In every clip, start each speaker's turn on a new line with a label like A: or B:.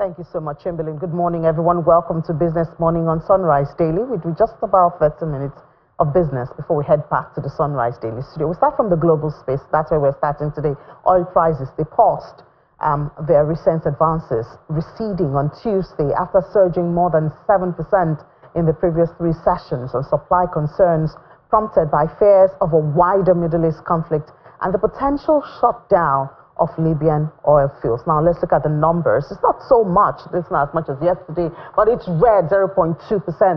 A: Thank you so much, Chamberlain. Good morning, everyone. Welcome to Business Morning on Sunrise Daily. We do just about 30 minutes of business before we head back to the Sunrise Daily studio. We start from the global space. That's where we're starting today. Oil prices, they paused their recent advances, receding on Tuesday after surging more than 7% in the previous 3 sessions on supply concerns prompted by fears of a wider Middle East conflict and the potential shutdown of Libyan oil fields. Now let's look at the numbers. It's not so much, it's not as much as yesterday, but it's red 0.2%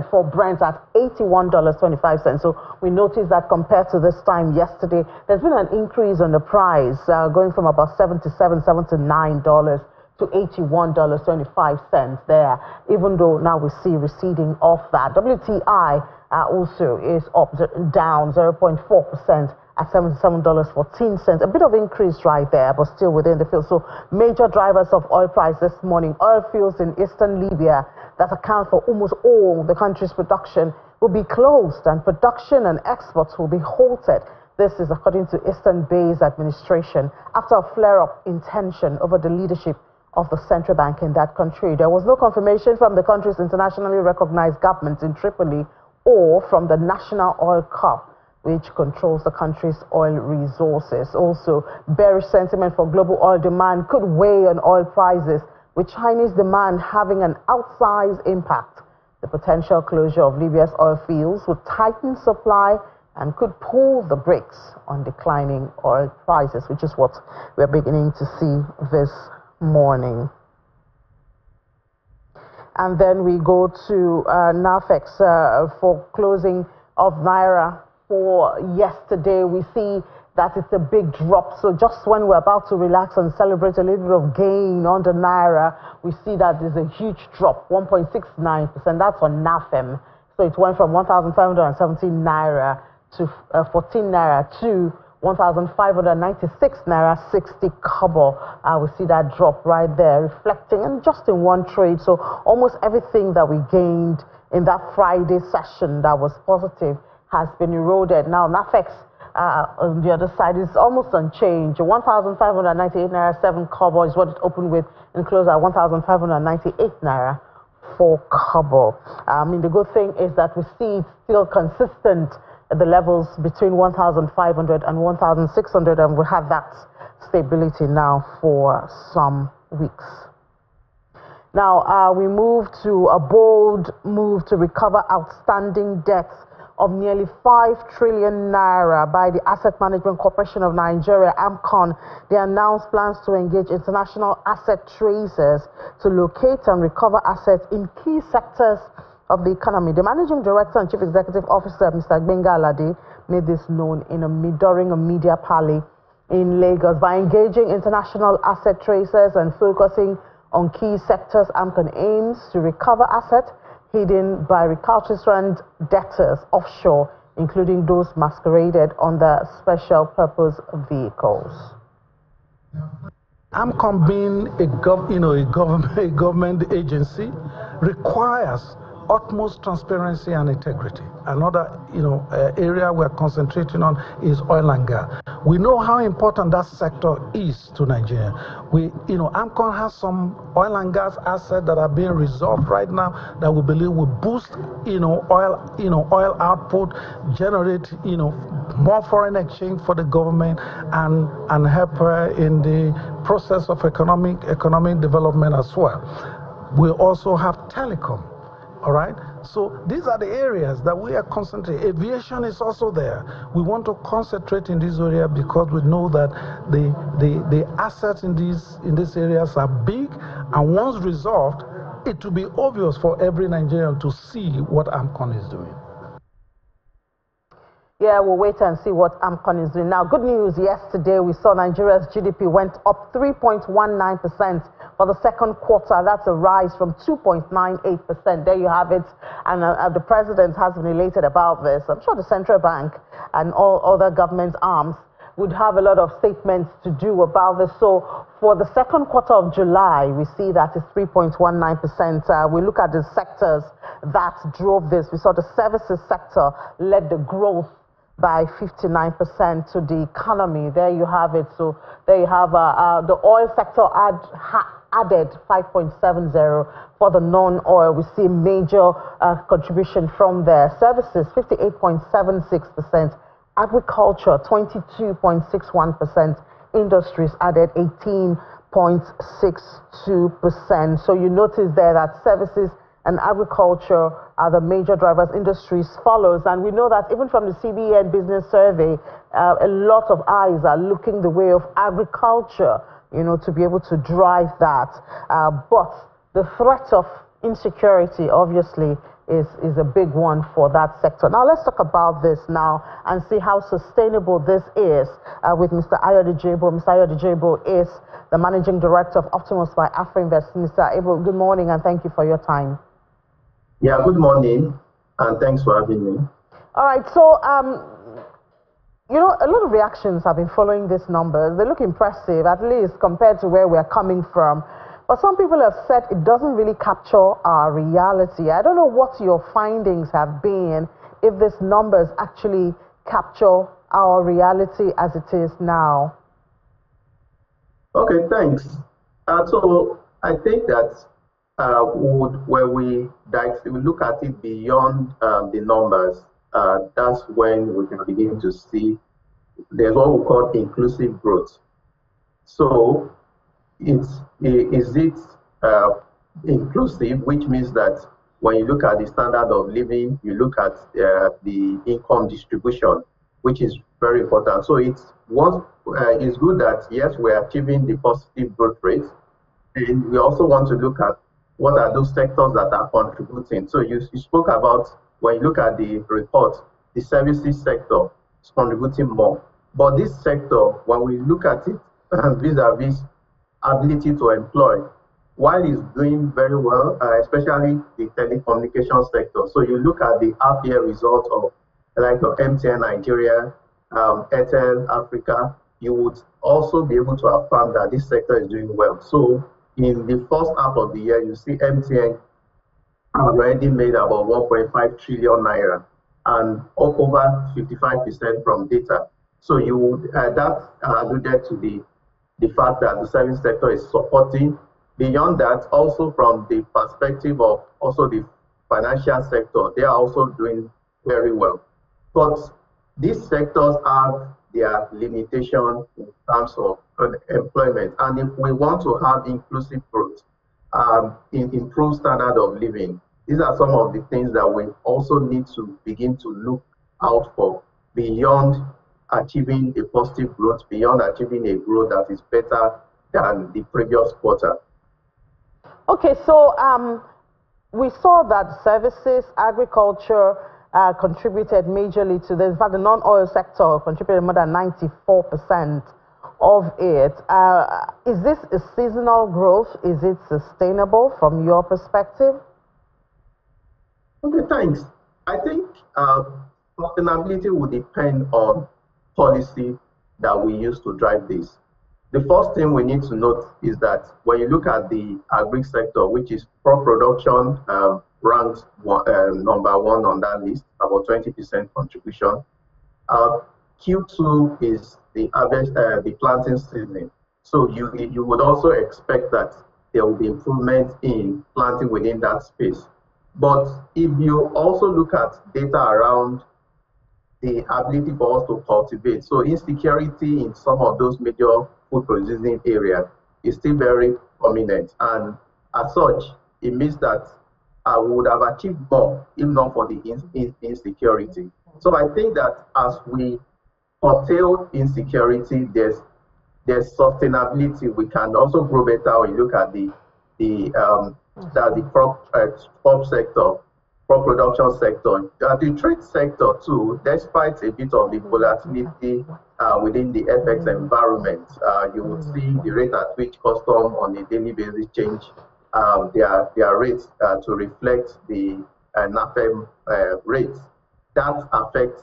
A: for Brent at $81.25. So we noticed that compared to this time yesterday, there's been an increase on the price, going from about $79 to $81.25 there, even though now we see receding off that. WTI also is down 0.4% at $77.14. A bit of increase right there, but still within the field. So major drivers of oil price this morning: oil fields in eastern Libya that account for almost all the country's production will be closed, and production and exports will be halted. This is according to Eastern Bay's administration after a flare-up in tension over the leadership of the central bank in that country. There was no confirmation from the country's internationally recognized government in Tripoli or from the National Oil Corp, which controls the country's oil resources. Also, bearish sentiment for global oil demand could weigh on oil prices, with Chinese demand having an outsized impact. The potential closure of Libya's oil fields would tighten supply and could pull the brakes on declining oil prices, which is what we're beginning to see this morning. And then we go to NAFEX for closing of Naira. For yesterday, we see that it's a big drop. So just when we're about to relax and celebrate a little bit of gain on the Naira, we see that there's a huge drop, 1.69%. That's on NAFEM. So it went from 1,517 Naira to 14 Naira to 1,596 Naira 60 kobo. We see that drop right there, reflecting, and just in one trade. So almost everything that we gained in that Friday session that was positive has been eroded. Now, NAFEX on the other side is almost unchanged. 1,598 Naira 7 kobo is what it opened with, and closed at 1,598 Naira 4 kobo. The good thing is that we see it's still consistent at the levels between 1,500 and 1,600, and we have that stability now for some weeks. Now, we move to a bold move to recover outstanding debts of nearly 5 trillion naira by the Asset Management Corporation of Nigeria, AMCON. They announced plans to engage international asset tracers to locate and recover assets in key sectors of the economy. The Managing Director and Chief Executive Officer, Mr. Gbenga Alade, made this known during a media parley in Lagos. By engaging international asset tracers and focusing on key sectors, AMCON aims to recover assets hidden by recalcitrant debtors offshore, including those masqueraded under special purpose vehicles.
B: AMCON being a government agency requires utmost transparency and integrity. Another area we're concentrating on is oil and gas. We know how important that sector is to Nigeria. AMCON has some oil and gas assets that are being resolved right now that we believe will boost oil output, generate more foreign exchange for the government, and help in the process of economic development as well. We also have telecom. All right, so these are the areas that we are concentrating. Aviation is also there. We want to concentrate in this area because we know that the assets in these areas are big, and once resolved, it will be obvious for every Nigerian to see what AMCON is doing.
A: Yeah, we'll wait and see what AMCON is doing. Now, good news, yesterday we saw Nigeria's GDP went up 3.19% for the second quarter. That's a rise from 2.98%. There you have it. And the president has been elated about this. I'm sure the central bank and all other government arms would have a lot of statements to do about this. So for the second quarter of July, we see that it's 3.19%. We look at the sectors that drove this. We saw the services sector led the growth by 59% to the economy. There you have it. So there you have the oil sector added 5.70. For the non-oil, we see major contribution from there. Services, 58.76%. Agriculture, 22.61%. Industries added 18.62%. So you notice there that services and agriculture are the major drivers. Industries follows, and we know that even from the CBN business survey, a lot of eyes are looking the way of agriculture, to be able to drive that. But the threat of insecurity, obviously, is a big one for that sector. Now, let's talk about this now and see how sustainable this is with Mr. Ayodele. Mr. Ayodele is the Managing Director of Optimus by AfroInvest. Mr. Abel, good morning and thank you for your time.
C: Yeah, good morning, and thanks for having me.
A: All right, so, a lot of reactions have been following these numbers. They look impressive, at least compared to where we're coming from. But some people have said it doesn't really capture our reality. I don't know what your findings have been, if these numbers actually capture our reality as it is now.
C: Okay, thanks. So I think that when we look at it beyond the numbers, that's when we can begin to see there's what we call inclusive growth. So is it inclusive, which means that when you look at the standard of living, you look at the income distribution, which is very important. So it's good that, yes, we're achieving the positive growth rate, and we also want to look at what are those sectors that are contributing. So you spoke about, when you look at the report, the services sector is contributing more. But this sector, when we look at it vis-a-vis ability to employ, while it's doing very well, especially the telecommunication sector. So you look at the half-year result of like MTN Nigeria, Airtel Africa, you would also be able to affirm that this sector is doing well. So in the first half of the year, you see MTN already made about 1.5 trillion naira and over 55% from data. So you would that alluded to the fact that the service sector is supporting. Beyond that, also from the perspective of also the financial sector, they are also doing very well. But these sectors have their limitation in terms of employment. And if we want to have inclusive growth, improved standard of living, these are some of the things that we also need to begin to look out for beyond achieving a positive growth, beyond achieving a growth that is better than the previous quarter.
A: Okay, so we saw that services, agriculture contributed majorly to this. In fact, the non-oil sector contributed more than 94% of it. Is this a seasonal growth? Is it sustainable from your perspective?
C: Okay, thanks. I think sustainability will depend on policy that we use to drive this. The first thing we need to note is that when you look at the agri sector, which is crop production, ranked number one on that list, about 20% contribution. Q2 is the harvest, the planting season. So you would also expect that there will be improvement in planting within that space. But if you also look at data around the ability for us to cultivate, so insecurity in some of those major food producing areas is still very prominent. And as such, it means that we would have achieved more if not for the insecurity. So I think that as we curtail insecurity, there's sustainability. We can also grow better when you look at the crop sector, crop production sector, the trade sector too. Despite a bit of the volatility within the FX environment, you will see the rate at which custom on a daily basis change their rates to reflect the NAFEM rates. That affects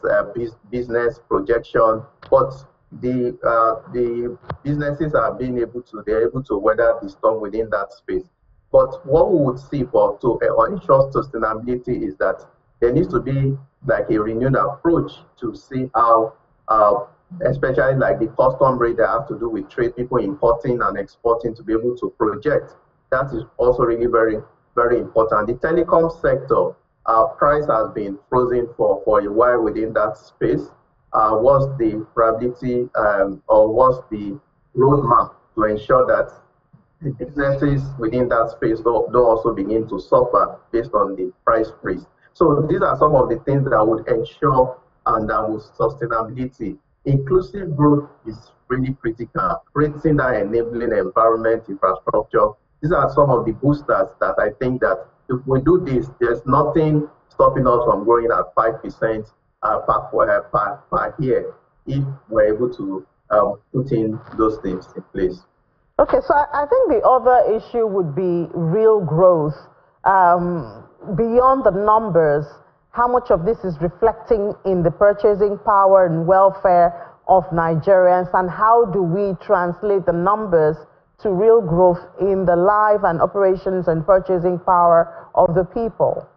C: business projection, but the businesses are they're able to weather the storm within that space. But what we would see to ensure sustainability is that there needs to be like a renewed approach to see how, especially like the custom rate that has to do with trade, people importing and exporting to be able to project. That is also really very, very important. The telecom sector, price has been frozen for a while within that space. What's the probability or what's the roadmap to ensure that the businesses within that space don't also begin to suffer based on the price freeze? So these are some of the things that would ensure and that would sustainability. Inclusive growth is really critical. Creating that enabling environment, infrastructure. These are some of the boosters that I think that if we do this, there's nothing stopping us from growing at 5% per year if we're able to put in those things in place.
A: Okay, so I think the other issue would be real growth. Beyond the numbers, how much of this is reflecting in the purchasing power and welfare of Nigerians, and how do we translate the numbers to real growth in the life and operations and purchasing power of the people?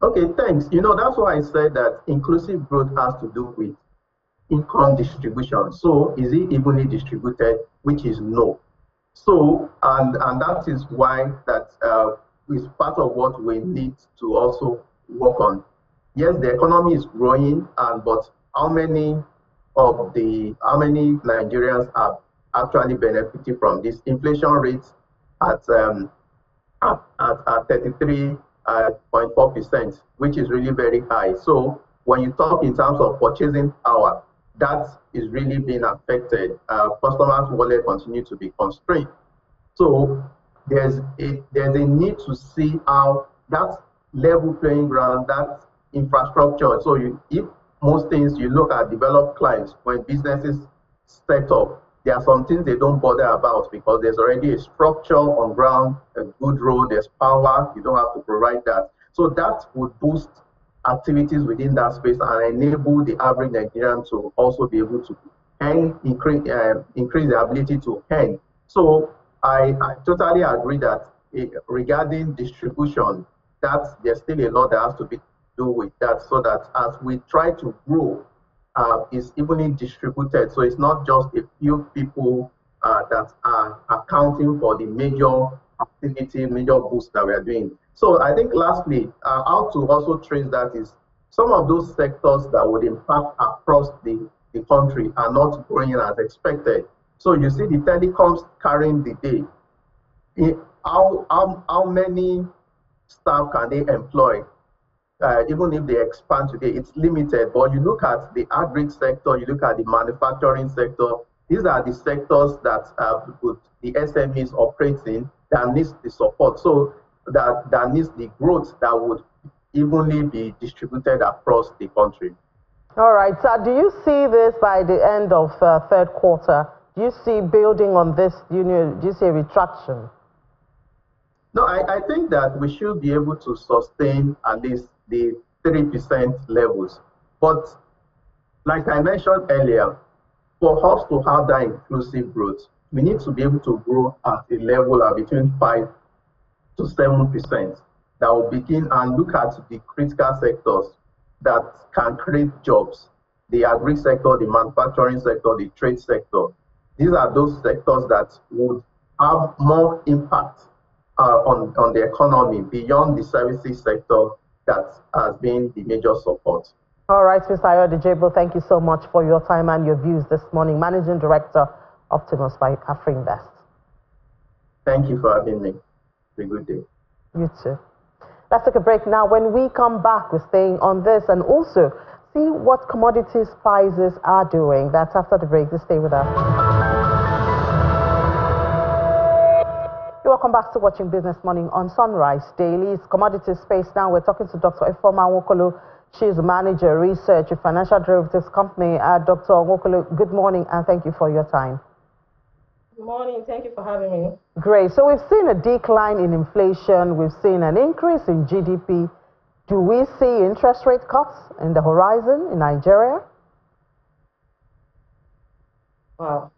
C: Okay, thanks. You know, that's why I said that inclusive growth has to do with income distribution. So is it evenly distributed, which is no. So, and that is why that is part of what we need to also work on. Yes, the economy is growing, but how many Nigerians are actually benefiting from this? Inflation rates at 33.4%, which is really very high. So when you talk in terms of purchasing power, that is really being affected. Customers' wallet continue to be constrained. So there's a need to see how that level playing ground, that infrastructure. So if most things you look at developed clients, when businesses set up, there are some things they don't bother about because there's already a structure on ground, a good road, there's power, you don't have to provide that. So that would boost activities within that space and enable the average Nigerian to also be able to increase the ability to earn. So I totally agree that regarding distribution, that there's still a lot that has to be do with that, so that as we try to grow, is evenly distributed. So it's not just a few people that are accounting for the major activity, major boost that we are doing. So I think lastly, how to also trace that is some of those sectors that would impact across the country are not growing as expected. So you see the telecoms carrying the day. How many staff can they employ? Even if they expand today, it's limited. But you look at the agri sector, you look at the manufacturing sector, these are the sectors that the SMEs operating that needs the support. So that needs the growth that would evenly be distributed across the country.
A: All right. So do you see this by the end of third quarter? Do you see building on this? Do you see a retraction?
C: No, I think that we should be able to sustain at least the 3% levels. But like I mentioned earlier, for us to have that inclusive growth, we need to be able to grow at a level of between 5 to 7%. That will begin and look at the critical sectors that can create jobs. The agri sector, the manufacturing sector, the trade sector. These are those sectors that would have more impact on the economy beyond the services sector that has been the major support.
A: All right, Mr. Ayodele, thank you so much for your time and your views this morning. Managing Director, Optimus by AfriInvest.
C: Thank you for having me. Have a good day.
A: You too. Let's take a break now. When we come back, we're staying on this and also see what commodities prices are doing. That's after the break. Just stay with us. Welcome back to watching Business Morning on Sunrise Daily. It's commodities space now. We're talking to Dr. Ifeoma Nwokolo. She's manager research at financial derivatives company. Dr. Nwokolo, good morning and thank you for your time.
D: Good morning. Thank you for having me.
A: Great. So we've seen a decline in inflation. We've seen an increase in GDP. Do we see interest rate cuts in the horizon in Nigeria?
D: Wow.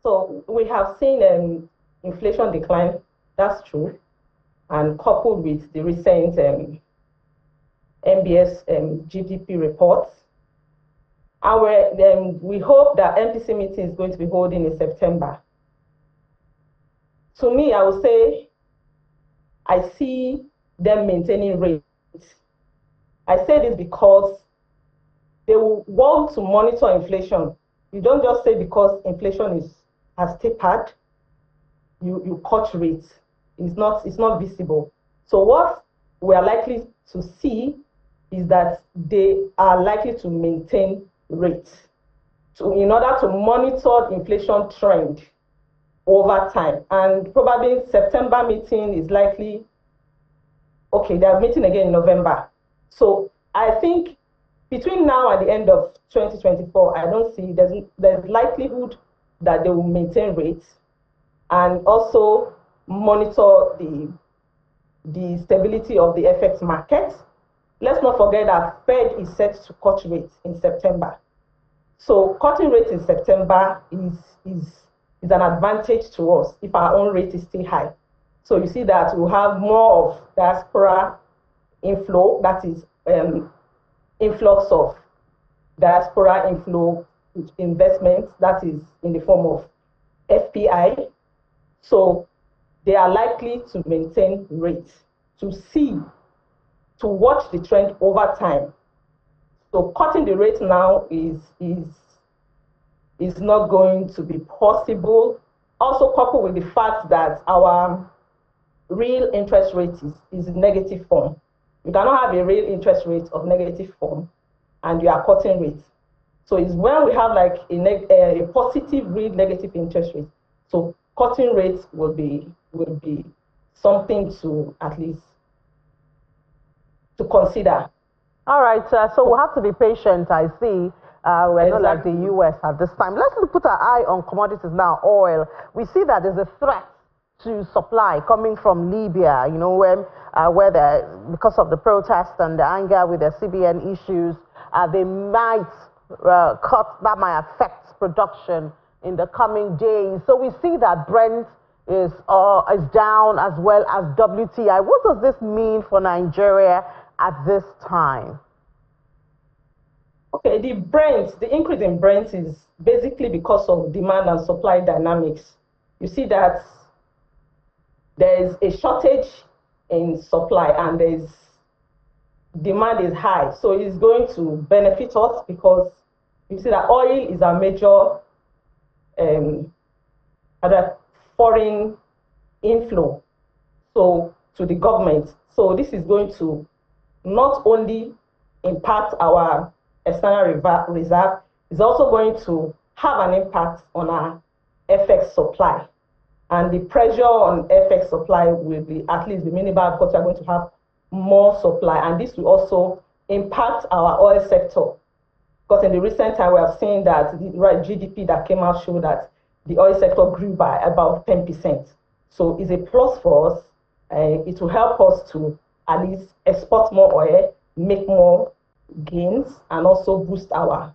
D: So we have seen inflation decline. That's true. And coupled with the recent MBS GDP report. We hope that MPC meeting is going to be holding in September. To me, I would say I see them maintaining rates. I say this because they will want to monitor inflation. You don't just say because inflation has tapered, you cut rates. It's not visible. So what we are likely to see is that they are likely to maintain rates in order to monitor the inflation trend over time. And probably September meeting is likely, okay, they are meeting again in November. So I think between now and the end of 2024, I don't see there's likelihood that they will maintain rates and also monitor the stability of the FX market. Let's not forget that Fed is set to cut rates in September. So cutting rates in September is an advantage to us if our own rate is still high. So you see that we'll have more of diaspora inflow, that is influx of diaspora inflow investments, that is in the form of FPI. So they are likely to maintain rates, to watch the trend over time. So cutting the rate now is not going to be possible. Also coupled with the fact that our real interest rate is in negative form. You cannot have a real interest rate of negative form and you are cutting rates. So it's when we have like a positive real negative interest rate. So cutting rates will be something to at least to consider.
A: All right, so we'll have to be patient, I see. We're not like the US at this time. Let's put our eye on commodities now, oil. We see that there's a threat to supply coming from Libya, you know, where because of the protests and the anger with the CBN issues, they might that might affect production in the coming days. So we see that Brent is down as well as WTI. What does this mean for Nigeria at this time?
D: Okay, the increase in Brent is basically because of demand and supply dynamics. You see that there's a shortage in supply and demand is high. So it's going to benefit us because you see that oil is a major foreign inflow to the government. So this is going to not only impact our external reserve, it's also going to have an impact on our FX supply. And the pressure on FX supply will be at least the minimal because we're going to have more supply. And this will also impact our oil sector. Because in the recent time, we have seen that the GDP that came out showed that the oil sector grew by about 10%. So it's a plus for us. It will help us to at least export more oil, make more gains, and also boost our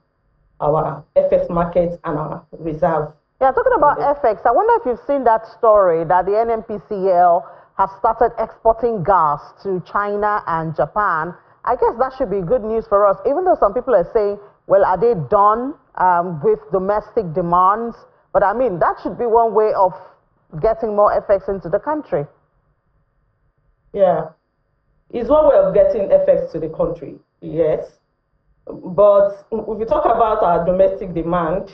D: FX market and our reserve.
A: Yeah, talking about FX, I wonder if you've seen that story that the NNPCL has started exporting gas to China and Japan. I guess that should be good news for us, even though some people are saying, well, are they done with domestic demands? But I mean, that should be one way of getting more FX into the country.
D: Yeah, it's one way of getting FX to the country, yes. But if we talk about our domestic demand,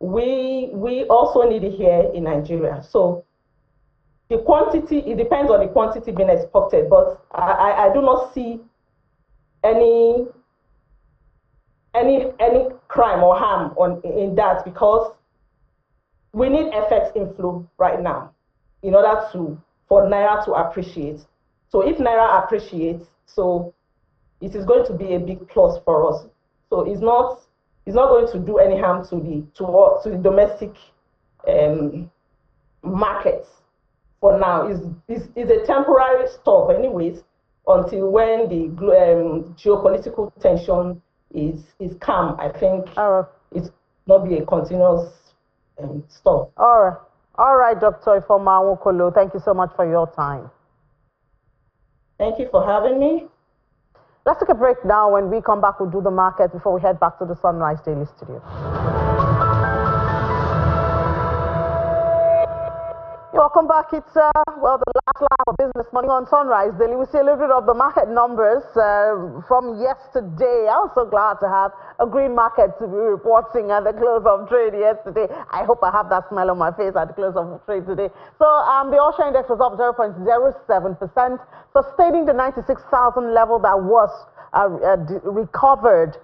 D: we also need it here in Nigeria. So the quantity, it depends on the quantity being exported, but I do not see any crime or harm in that, because we need FX inflow right now in order for Naira to appreciate. So if Naira appreciates, so it is going to be a big plus for us. So it's not going to do any harm to the domestic markets for now. It's a temporary stop anyways, until when the geopolitical tension is calm. I think it's not be a continuous stop.
A: All right, Dr. Ifeoma Nwokolo, thank you so much for your time.
D: Thank you for having me.
A: Let's take a break now. When we come back, we'll do the market before we head back to the Sunrise Daily studio. Welcome back. It's, well, the last lap of Business Morning on Sunrise Daily. We see a little bit of the market numbers from yesterday. I'm so glad to have a green market to be reporting at the close of trade yesterday. I hope I have that smile on my face at the close of trade today. So the All-Share Index was up 0.07%, sustaining the 96,000 level that was recovered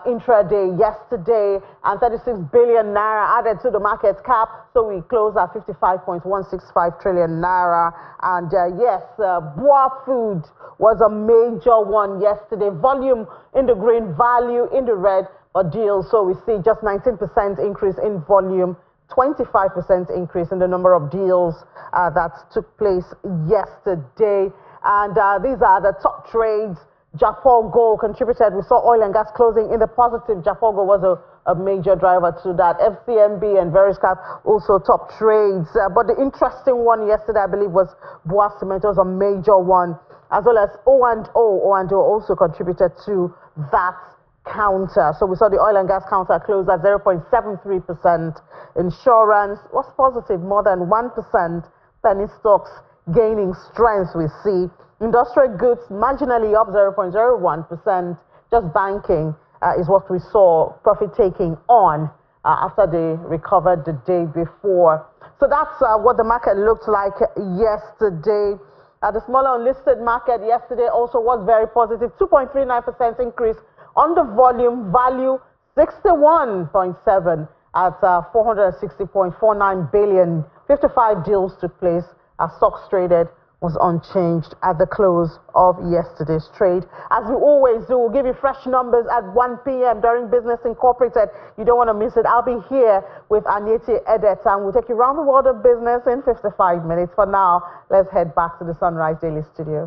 A: intraday yesterday, and 36 billion naira added to the market cap, so we closed at 55.165 trillion naira. And yes, Boa Food was a major one yesterday. Volume in the green, value in the red, but deals, so we see just 19% increase in volume, 25% increase in the number of deals that took place yesterday. And these are the top trades. Japan Gold contributed. We saw oil and gas closing in the positive. Japan Gold was a major driver to that. FCMB and Veriscap also top trades. But the interesting one yesterday, I believe, was Boa Cement. Was a major one, as well as O&O. O&O also contributed to that counter. So we saw the oil and gas counter close at 0.73%. Insurance was positive, more than 1%. Penny stocks gaining strength, we see. Industrial goods marginally up 0.01%. Just banking is what we saw profit taking on after they recovered the day before. So that's what the market looked like yesterday. The smaller unlisted market yesterday also was very positive. 2.39% increase on the volume. Value 61.7 at 460.49 billion. 55 deals took place. Stocks traded was unchanged at the close of yesterday's trade. As we always do, we'll give you fresh numbers at 1 p.m. during Business Incorporated. You don't want to miss it. I'll be here with Anyete Edet, and we'll take you around the world of business in 55 minutes. For now, let's head back to the Sunrise Daily studio.